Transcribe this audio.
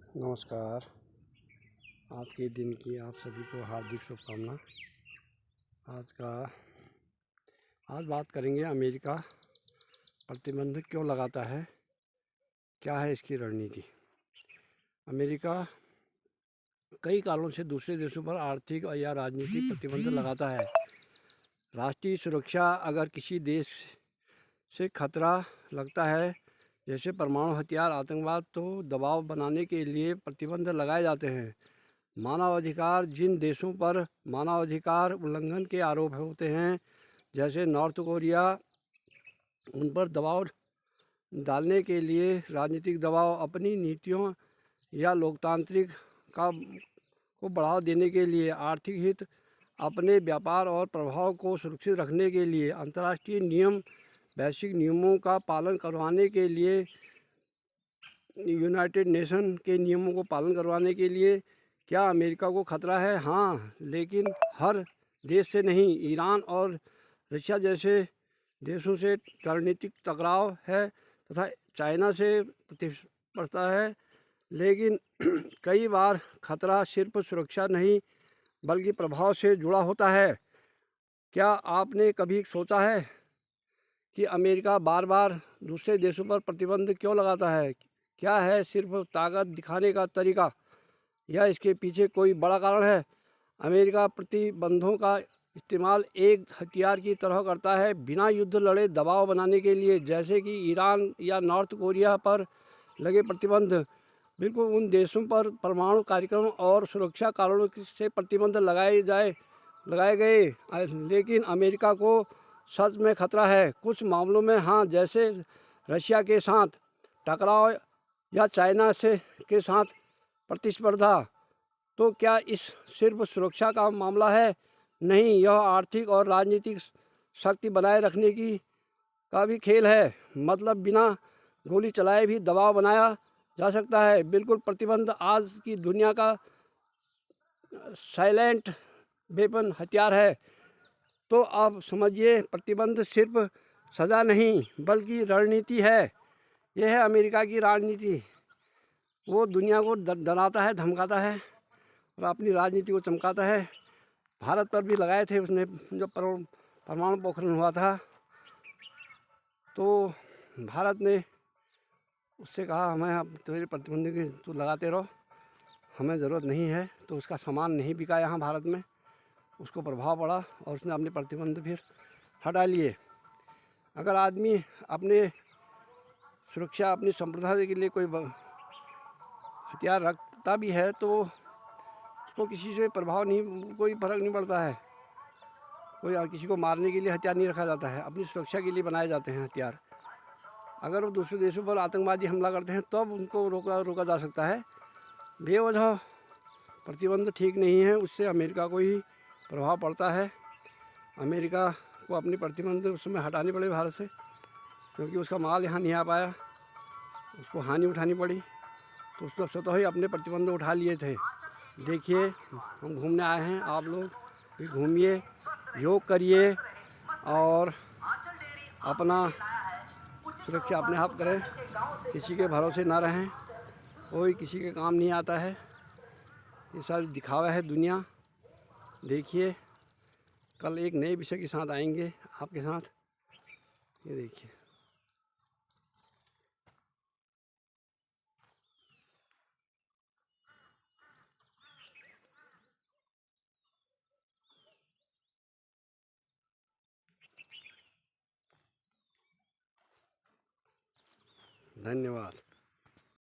नमस्कार। आज के दिन की आप सभी को हार्दिक शुभकामना। आज बात करेंगे अमेरिका प्रतिबंध क्यों लगाता है, क्या है इसकी रणनीति। अमेरिका कई कारणों से दूसरे देशों पर आर्थिक या राजनीतिक प्रतिबंध लगाता है। राष्ट्रीय सुरक्षा अगर किसी देश से खतरा लगता है, जैसे परमाणु हथियार, आतंकवाद, तो दबाव बनाने के लिए प्रतिबंध लगाए जाते हैं। मानवाधिकार, जिन देशों पर मानवाधिकार उल्लंघन के आरोप होते हैं, जैसे नॉर्थ कोरिया, उन पर दबाव डालने के लिए राजनीतिक दबाव, अपनी नीतियों या लोकतांत्रिक को बढ़ावा देने के लिए, आर्थिक हित, अपने व्यापार और प्रभाव को सुरक्षित रखने के लिए, अंतर्राष्ट्रीय नियम, वैश्विक नियमों का पालन करवाने के लिए, यूनाइटेड नेशन के नियमों को पालन करवाने के लिए। क्या अमेरिका को खतरा है? हाँ, लेकिन हर देश से नहीं। ईरान और रशिया जैसे देशों से रणनीतिक टकराव है तथा चाइना से प्रतिस्पर्धा है। लेकिन कई बार खतरा सिर्फ सुरक्षा नहीं बल्कि प्रभाव से जुड़ा होता है। क्या आपने कभी सोचा है कि अमेरिका बार बार दूसरे देशों पर प्रतिबंध क्यों लगाता है? क्या है सिर्फ ताकत दिखाने का तरीका, या इसके पीछे कोई बड़ा कारण है? अमेरिका प्रतिबंधों का इस्तेमाल एक हथियार की तरह करता है, बिना युद्ध लड़े दबाव बनाने के लिए। जैसे कि ईरान या नॉर्थ कोरिया पर लगे प्रतिबंध बिल्कुल उन देशों पर परमाणु कार्यक्रम और सुरक्षा कारणों से प्रतिबंध लगाए गए। लेकिन अमेरिका को सच में खतरा है कुछ मामलों में, हाँ, जैसे रशिया के साथ टकराव या चाइना के साथ प्रतिस्पर्धा। तो क्या इस सिर्फ सुरक्षा का मामला है? नहीं, यह आर्थिक और राजनीतिक शक्ति बनाए रखने का भी खेल है। मतलब बिना गोली चलाए भी दबाव बनाया जा सकता है। बिल्कुल, प्रतिबंध आज की दुनिया का साइलेंट वेपन हथियार है। तो अब समझिए, प्रतिबंध सिर्फ सज़ा नहीं बल्कि रणनीति है। यह है अमेरिका की रणनीति। वो दुनिया को डराता है, धमकाता है और अपनी राजनीति को चमकाता है। भारत पर भी लगाए थे उसने, जब परमाणु पोखरण हुआ था तो भारत ने उससे कहा, हमें अब तेरे प्रतिबंध की तू लगाते रहो, हमें ज़रूरत नहीं है। तो उसका सामान नहीं बिका यहाँ भारत में, उसको प्रभाव पड़ा और उसने अपने प्रतिबंध फिर हटा लिए। अगर आदमी अपने सुरक्षा, अपनी संप्रभुता के लिए कोई हथियार रखता भी है तो उसको किसी से कोई फर्क नहीं पड़ता है। कोई किसी को मारने के लिए हथियार नहीं रखा जाता है, अपनी सुरक्षा के लिए बनाए जाते हैं हथियार। अगर वो दूसरे देशों पर आतंकवादी हमला करते हैं तब उनको रोका जा सकता है। बेवजह प्रतिबंध ठीक नहीं है, उससे अमेरिका को ही प्रभाव पड़ता है। अमेरिका को अपने प्रतिबंध उस समय हटाने पड़े भारत से, क्योंकि उसका माल यहाँ नहीं आ पाया, उसको हानि उठानी पड़ी। तो उसने स्वतः ही अपने प्रतिबंध उठा लिए थे। देखिए, हम घूमने आए हैं, आप लोग भी घूमिए, योग करिए और अपना सुरक्षा अपने आप करें। किसी के भरोसे ना रहें, कोई किसी के काम नहीं आता है। ये सारी दिखावा है दुनिया। देखिए, कल एक नए विषय के साथ आएंगे आपके साथ। ये देखिए। धन्यवाद।